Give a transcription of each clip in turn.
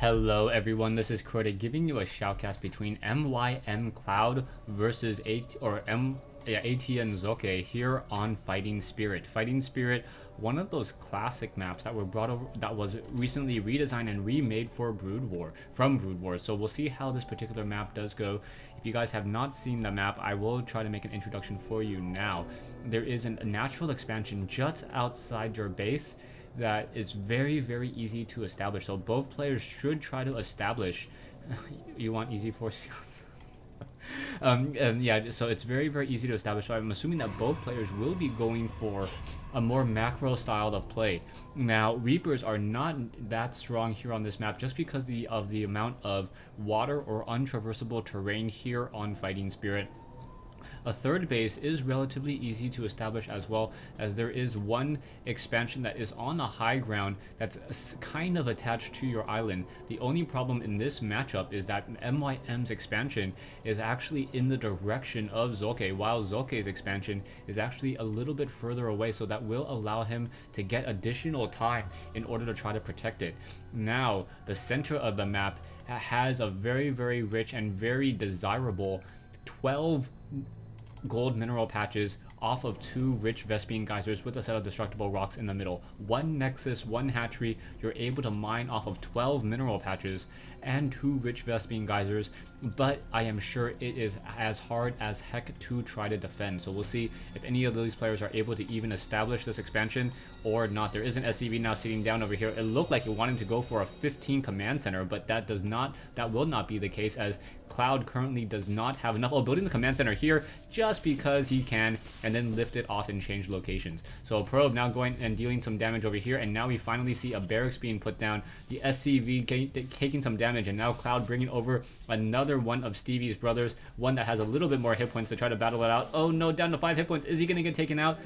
Hello everyone, this is Crota giving you a shoutcast between MYM Cloud versus AT and Socke here on Fighting Spirit. Fighting Spirit, one of those classic maps that were brought over, that was recently redesigned and remade for Brood War from Brood War. So we'll see how this particular map does go. If you guys have not seen the map, I will try to make an introduction for you now. There is a natural expansion just outside your base that is very easy to establish, so both players should try to establish. You want easy force fields? Yeah, so it's very easy to establish, so I'm assuming that both players will be going for a more macro style of play. Now Reapers are not that strong here on this map just because of the amount of water or untraversable terrain here on Fighting Spirit. A third base is relatively easy to establish as well, as there is one expansion that is on the high ground that's kind of attached to your island. The only problem in this matchup is that MYM's expansion is actually in the direction of Socke, while Socke's expansion is actually a little bit further away, so that will allow him to get additional time in order to try to protect it. Now, the center of the map has a very rich and very desirable 12 gold mineral patches off of 2 rich Vespian geysers with a set of destructible rocks in the middle. 1 nexus, 1 hatchery, you're able to mine off of 12 mineral patches and 2 rich Vespian geysers, but I am sure it is as hard as heck to try to defend. So we'll see if any of these players are able to even establish this expansion or not. There is an SCV now sitting down over here. It looked like it wanted to go for a 15 command center, but that will not be the case, as Cloud currently does not have enough. Oh, building the command center here just because he can, and then lift it off and change locations. So Probe now going and dealing some damage over here, and now we finally see a barracks being put down, the SCV taking some damage, and now Cloud bringing over another one of Stevie's brothers, one that has a little bit more hit points to try to battle it out. Oh no, down to 5 hit points. Is he going to get taken out?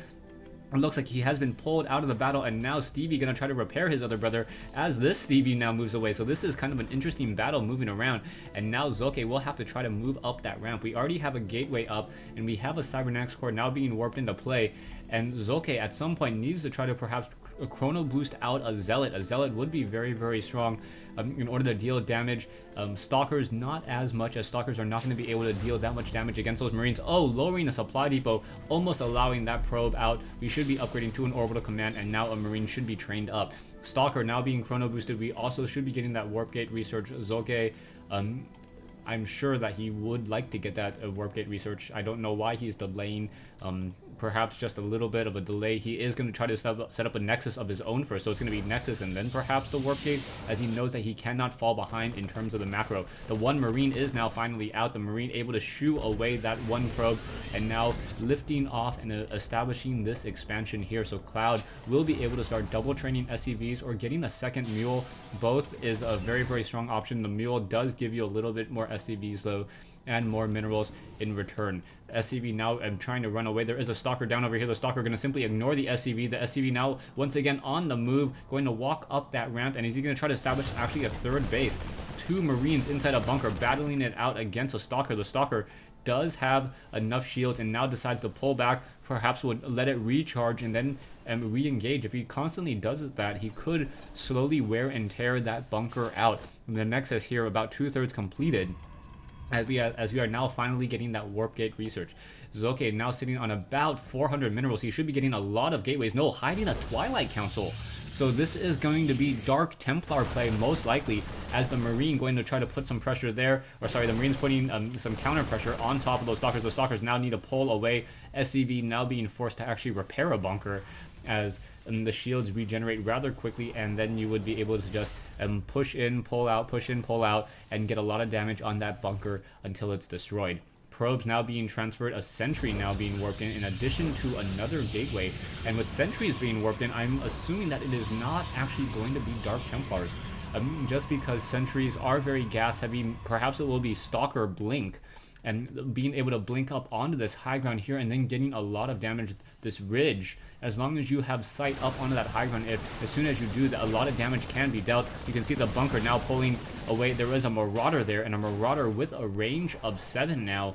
It looks like he has been pulled out of the battle, and now Stevie gonna try to repair his other brother as this Stevie now moves away. So this is kind of an interesting battle moving around, and now Socke will have to try to move up that ramp. We already have a gateway up, and we have a cybernetics core now being warped into play, and Socke at some point needs to try to perhaps chrono boost out a zealot. A zealot would be very strong in order to deal damage. Stalkers not as much, as Stalkers are not going to be able to deal that much damage against those Marines. Oh, lowering a supply depot, almost allowing that probe out. We should be upgrading to an orbital command, and now a Marine should be trained up. Stalker now being chrono boosted. We also should be getting that warp gate research. Socke, I'm sure that he would like to get that warp gate research. I don't know why he's delaying. Perhaps just a little bit of a delay. He is going to try to set up a nexus of his own first, so it's going to be nexus and then perhaps the warp gate, as he knows that he cannot fall behind in terms of the macro. The one Marine is now finally out. The Marine able to shoo away that one probe, and now lifting off and establishing this expansion here. So Cloud will be able to start double training SCVs or getting a second mule. Both is a very strong option. The mule does give you a little bit more SCVs though, and more minerals in return. SCV now trying to run away. There is a Stalker down over here. The Stalker going to simply ignore the SCV. The SCV now once again on the move, going to walk up that ramp, and is he going to try to establish actually a third base? 2 Marines inside a bunker battling it out against a Stalker. The Stalker does have enough shields and now decides to pull back, perhaps would let it recharge and then re-engage. If he constantly does that, he could slowly wear and tear that bunker out. And the Nexus here about 2/3 completed, as we are now finally getting that warp gate research. Socke now sitting on about 400 minerals. He should be getting a lot of gateways. No, hiding a Twilight Council. So this is going to be Dark Templar play most likely, as the Marine going to try to put some pressure there. Or sorry, the Marine's putting some counter pressure on top of those Stalkers. The Stalkers now need to pull away. SCV now being forced to actually repair a bunker, as the shields regenerate rather quickly, and then you would be able to just push in, pull out, push in, pull out, and get a lot of damage on that bunker until it's destroyed. Probes now being transferred, a sentry now being warped in addition to another gateway, and with sentries being warped in, I'm assuming that it is not actually going to be Dark Templars. Just because sentries are very gas heavy, perhaps it will be Stalker Blink, and being able to blink up onto this high ground here and then getting a lot of damage this ridge. As long as you have sight up onto that high ground, as soon as you do that, a lot of damage can be dealt. You can see the bunker now pulling away. There is a Marauder there, and a Marauder with a range of 7 now.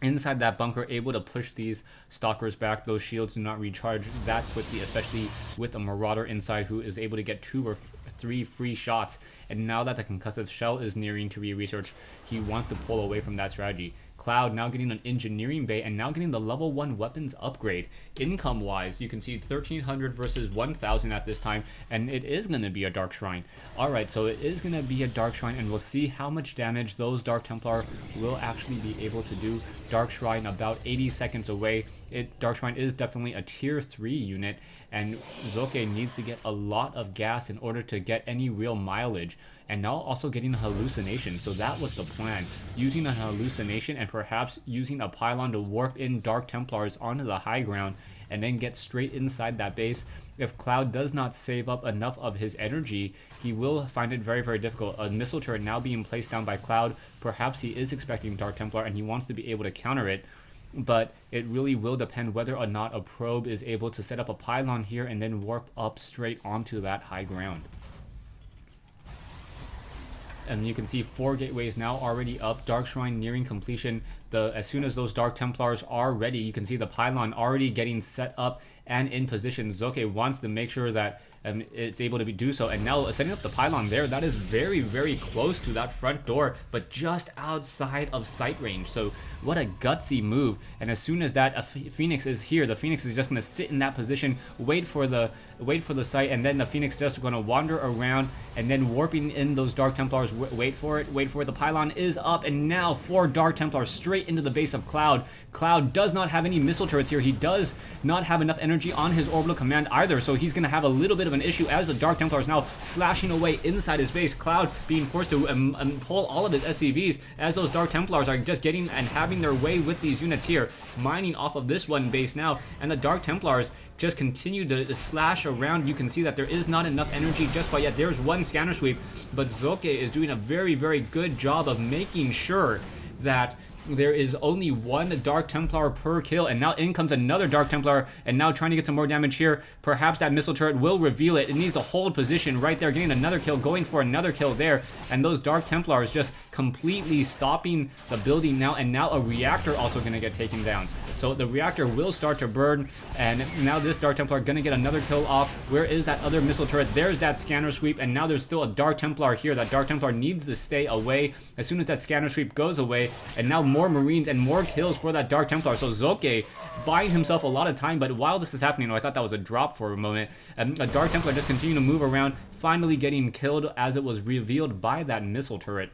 inside that bunker, able to push these stalkers back. Those shields do not recharge that quickly, especially with a marauder inside who is able to get 2 or 3 free shots. And now that the concussive shell is nearing to be researched, he wants to pull away from that strategy. Cloud now getting an engineering bay and now getting the level 1 weapons upgrade. Income wise, you can see 1300 versus 1000 at this time, and it is going to be a Dark Shrine. Alright, so it is going to be a Dark Shrine, and we'll see how much damage those Dark Templar will actually be able to do. Dark Shrine about 80 seconds away. Dark Shrine is definitely a tier 3 unit, and Socke needs to get a lot of gas in order to get any real mileage. And now also getting a hallucination, so that was the plan. Using a hallucination and perhaps using a pylon to warp in Dark Templars onto the high ground and then get straight inside that base. If Cloud does not save up enough of his energy, he will find it very, very difficult. A missile turret now being placed down by Cloud. Perhaps he is expecting Dark Templar and he wants to be able to counter it. But it really will depend whether or not a probe is able to set up a pylon here and then warp up straight onto that high ground. And you can see 4 gateways now already up. Dark Shrine nearing completion. As soon as those Dark Templars are ready, you can see the pylon already getting set up and in position. Socke wants to make sure that it's able to do so, and now setting up the pylon there, that is very, very close to that front door, but just outside of sight range. So what a gutsy move. And as soon as that Phoenix is here, the Phoenix is just going to sit in that position, wait for the sight, and then the Phoenix just going to wander around and then warping in those Dark Templars. Wait for it. The pylon is up, and now 4 Dark Templars straight into the base of Cloud. Cloud does not have any missile turrets here. He does not have enough energy on his orbital command either, so he's going to have a little bit of an issue as the Dark Templar is now slashing away inside his base. Cloud being forced to pull all of his SCVs as those Dark Templars are just getting and having their way with these units here, mining off of this one base now, and the Dark Templars just continue to slash around. You can see that there is not enough energy just by yet. There's one scanner sweep, but Socke is doing a very, very good job of making sure that there is only 1 Dark Templar per kill, and now in comes another Dark Templar, and now trying to get some more damage here. Perhaps that missile turret will reveal it. It needs to hold position right there, getting another kill, going for another kill there, and those Dark Templars just completely stopping the building now, and now a reactor also going to get taken down. So the reactor will start to burn, and now this Dark Templar going to get another kill off. Where is that other missile turret? There's that scanner sweep, and now there's still a Dark Templar here. That Dark Templar needs to stay away as soon as that scanner sweep goes away, and now more Marines and more kills for that Dark Templar. So Socke buying himself a lot of time, but while this is happening, I thought that was a drop for a moment. A Dark Templar just continuing to move around, finally getting killed as it was revealed by that missile turret.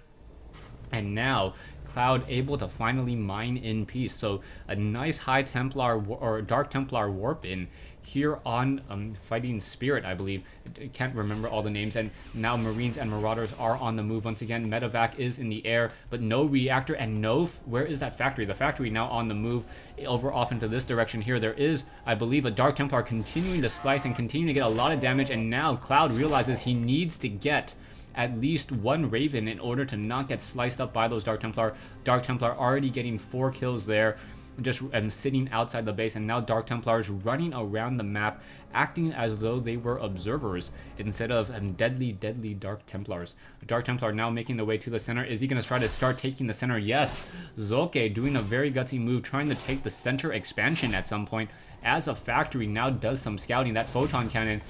And now Cloud able to finally mine in peace. So a nice high Templar or Dark Templar warp in here on Fighting Spirit, I believe. I can't remember all the names. And now Marines and Marauders are on the move once again. Medevac is in the air, but no reactor and no... Where is that factory? The factory now on the move over off into this direction here. There is, I believe, a Dark Templar continuing to slice and continuing to get a lot of damage. And now Cloud realizes he needs to get at least 1 Raven in order to not get sliced up by those Dark Templar. Dark Templar already getting 4 kills there, just sitting outside the base, and now Dark Templars running around the map, acting as though they were observers instead of deadly Dark Templars. Dark Templar now making the way to the center. Is he going to try to start taking the center? Yes. Socke doing a very gutsy move, trying to take the center expansion at some point, as a factory now does some scouting. That photon cannon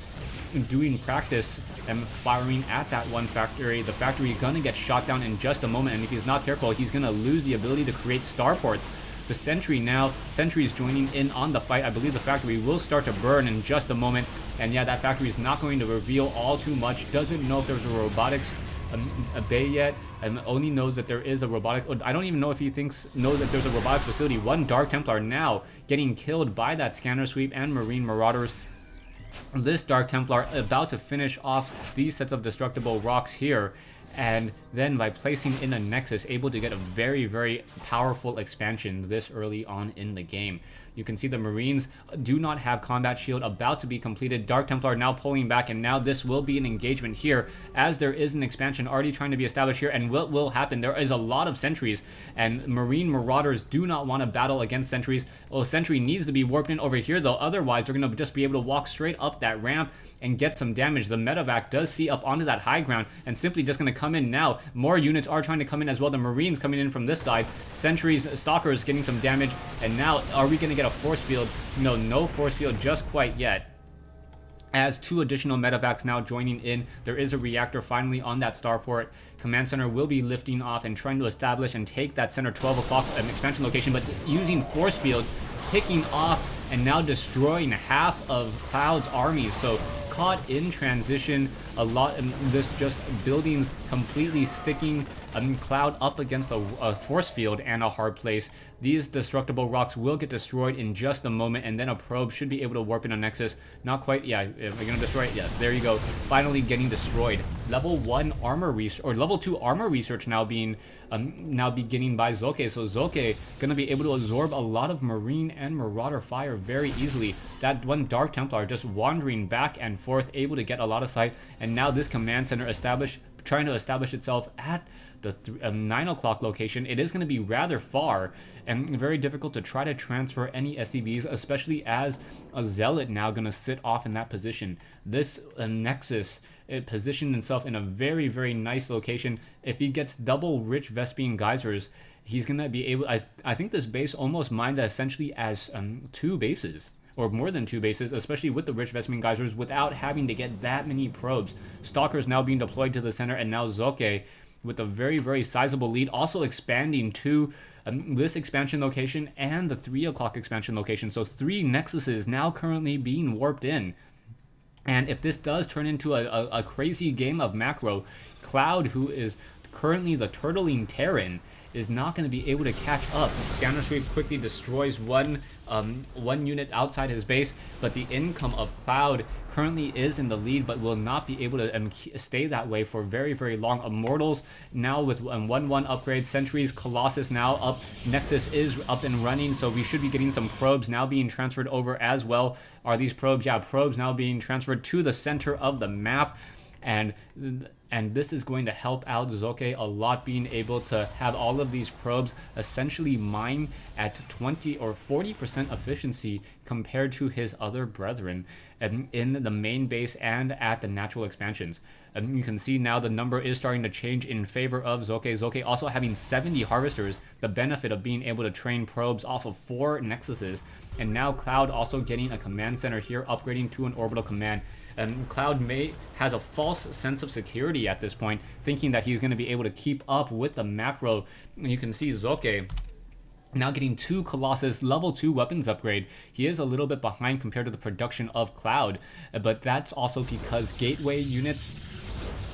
doing practice and firing at that one factory. The factory is going to get shot down in just a moment, and if he's not careful, he's going to lose the ability to create starports. The sentry now, sentries joining in on the fight. I believe the factory will start to burn in just a moment, and yeah, that factory is not going to reveal all too much. Doesn't know if there's a robotics a bay yet, and only knows that there is a robotics. I don't even know if he knows that there's a robotics facility. 1 Dark Templar now getting killed by that scanner sweep and Marine Marauders. This Dark Templar about to finish off these sets of destructible rocks here, and then by placing in a Nexus, able to get a very, very powerful expansion this early on in the game. You can see the Marines do not have combat shield, about to be completed. Dark Templar now pulling back, and now this will be an engagement here, as there is an expansion already trying to be established here. And what will happen? There is a lot of sentries, and Marine Marauders do not want to battle against sentries. Oh, sentry needs to be warped in over here, though. Otherwise, they're going to just be able to walk straight up that ramp and get some damage. The medevac does see up onto that high ground and simply just going to come in now. More units are trying to come in as well. The Marines coming in from this side. Sentries, Stalkers getting some damage. And now, are we going to get a force field? No, no force field just quite yet. As 2 additional medevacs now joining in, there is a reactor finally on that starport. Command center will be lifting off and trying to establish and take that center 12 o'clock expansion location, but using force fields, picking off and now destroying half of Cloud's army. So caught in transition, a lot in this, just buildings completely sticking Cloud up against a force field and a hard place. These destructible rocks will get destroyed in just a moment, and then a probe should be able to warp in a Nexus. Not quite. Yeah, am I gonna destroy it? Yes, there you go. Finally getting destroyed. Level 1 armor research, or level 2 armor research now beginning by Socke. So Socke gonna be able to absorb a lot of Marine and Marauder fire very easily. That one Dark Templar just wandering back and forth, able to get a lot of sight, and now this command center trying to establish itself at the 9 o'clock location. It is going to be rather far and very difficult to try to transfer any SCVs, especially as a Zealot now going to sit off in that position. This Nexus, it positioned itself in a very, very nice location. If he gets double rich Vespian geysers, he's going to be able... I think this base almost mined essentially as 2 bases. Or more than 2 bases, especially with the rich Vespian geysers, without having to get that many probes. Stalkers now being deployed to the center, and now Socke with a very, very sizable lead, also expanding to this expansion location and the 3 o'clock expansion location. So 3 Nexuses now currently being warped in. And if this does turn into a crazy game of macro, Cloud, who is currently the turtling Terran, is not going to be able to catch up. Scanner Sweep quickly destroys one unit outside his base, but the income of Cloud currently is in the lead, but will not be able to stay that way for very, very long. Immortals now with 1-1 upgrades, Sentries, Colossus now up, Nexus is up and running, so we should be getting some probes now being transferred over as well. Are these probes? Yeah, probes now being transferred to the center of the map. And this is going to help out Socke a lot, being able to have all of these probes essentially mine at 20 or 40% efficiency compared to his other brethren in the main base and at the natural expansions. You can see now the number is starting to change in favor of Socke. Socke also having 70 harvesters, the benefit of being able to train probes off of 4 Nexuses. And now Cloud also getting a command center here, upgrading to an orbital command. Cloud has a false sense of security at this point, thinking that he's going to be able to keep up with the macro. You can see Socke now getting 2 Colossus level 2 weapons upgrade. He is a little bit behind compared to the production of Cloud, but that's also because gateway units,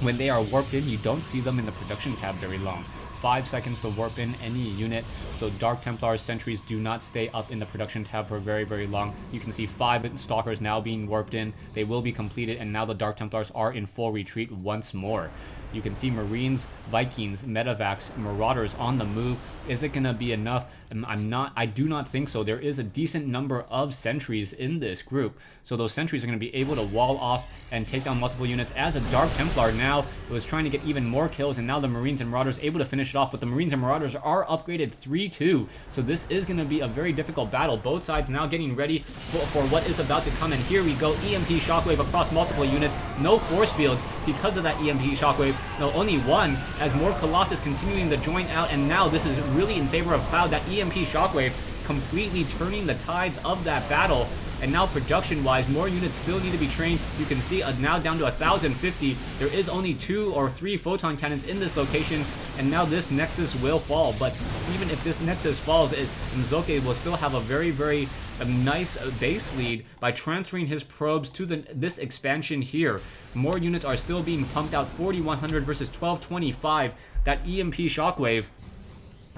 when they are warped in, you don't see them in the production tab very long. 5 seconds to warp in any unit, so Dark Templar Sentries do not stay up in the production tab for very, very long. You can see 5 Stalkers now being warped in. They will be completed, and now the Dark Templars are in full retreat once more. You can see Marines, Vikings, Medevacs, Marauders on the move. Is it going to be enough? I do not think so. There is a decent number of sentries in this group, so those sentries are going to be able to wall off and take down multiple units, as a Dark Templar now was trying to get even more kills, and now the Marines and Marauders able to finish it off, but the Marines and Marauders are upgraded 3-2, so this is going to be a very difficult battle. Both sides now getting ready for what is about to come, and here we go. EMP Shockwave across multiple units. No force fields because of that EMP Shockwave. No, only one, as more Colossus continuing to join out, and now this is really in favor of Cloud. That EMP Shockwave completely turning the tides of that battle. And now production-wise, more units still need to be trained. You can see now down to 1,050. There is only 2 or 3 photon cannons in this location, and now this Nexus will fall. But even if this Nexus falls, Socke will still have a very, very nice base lead by transferring his probes to this expansion here. More units are still being pumped out. 4,100 versus 1,225. That EMP Shockwave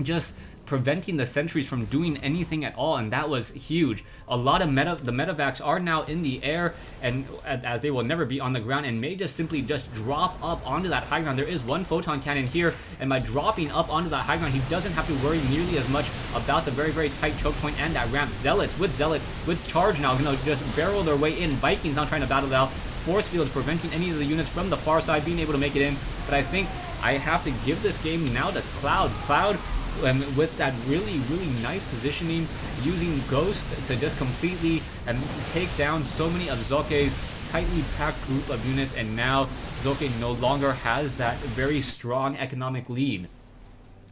just preventing the sentries from doing anything at all, and that was huge. A lot of the medevacs are now in the air, and as they will never be on the ground, and may just simply just drop up onto that high ground. There is 1 photon cannon here, and by dropping up onto that high ground, he doesn't have to worry nearly as much about the very, very tight choke point and that ramp. Zealots with charge now gonna just barrel their way in. Vikings now trying to battle it out. Force fields preventing any of the units from the far side being able to make it in, but I think I have to give this game now to Cloud. Cloud, with that really, really nice positioning, using Ghost to just completely take down so many of Socke's tightly packed group of units, and now Socke no longer has that very strong economic lead.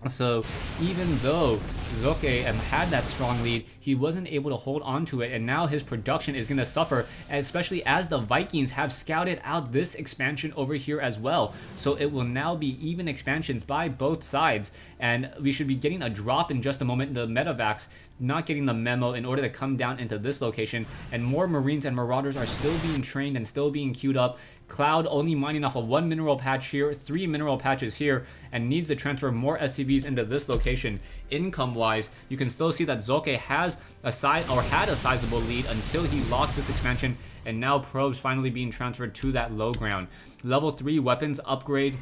So even though Socke had that strong lead, he wasn't able to hold on to it, and now his production is going to suffer, especially as the Vikings have scouted out this expansion over here as well. So it will now be even expansions by both sides, and we should be getting a drop in just a moment. The Medivacs not getting the memo in order to come down into this location, and more Marines and Marauders are still being trained and still being queued up. Cloud only mining off of 1 mineral patch here, 3 mineral patches here, and needs to transfer more SCVs into this location. Income-wise, you can still see that Socke has had a sizable lead until he lost this expansion, and now probes finally being transferred to that low ground. Level 3 weapons upgrade,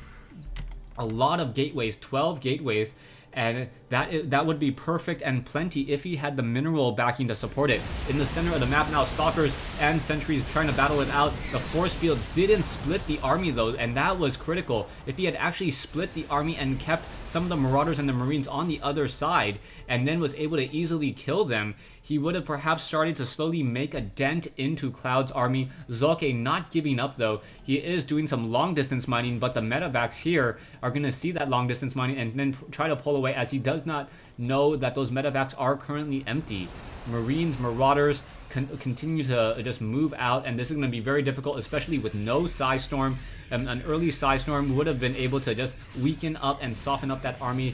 a lot of gateways, 12 gateways, and that would be perfect and plenty if he had the mineral backing to support it. In the center of the map now, Stalkers and Sentries trying to battle it out. The force fields didn't split the army though, and that was critical. If he had actually split the army and kept some of the Marauders and the Marines on the other side, and then was able to easily kill them, he would have perhaps started to slowly make a dent into Cloud's army. Socke not giving up though. He is doing some long distance mining, but the Medivacs here are going to see that long distance mining and then try to pull away, as he does not know that those Medivacs are currently empty. Marines, Marauders continue to just move out, and this is going to be very difficult, especially with no Psy Storm. An early Psy Storm would have been able to just weaken up and soften up that army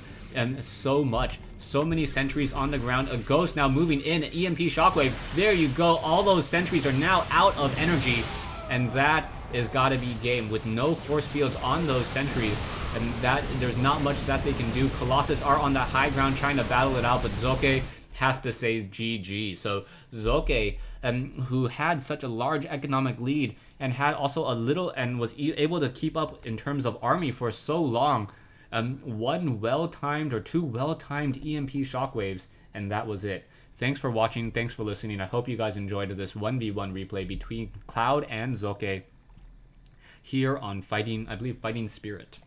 so much. So many sentries on the ground. A Ghost now moving in. EMP Shockwave. There you go. All those sentries are now out of energy, and that is got to be game with no force fields on those sentries. And that there's not much that they can do. Colossus are on that high ground trying to battle it out, but Socke has to say GG. So Socke, who had such a large economic lead and had also a little and was able to keep up in terms of army for so long, one well-timed or 2 well-timed EMP shockwaves, and that was it. Thanks for watching. Thanks for listening. I hope you guys enjoyed this 1v1 replay between Cloud and Socke here on Fighting Spirit.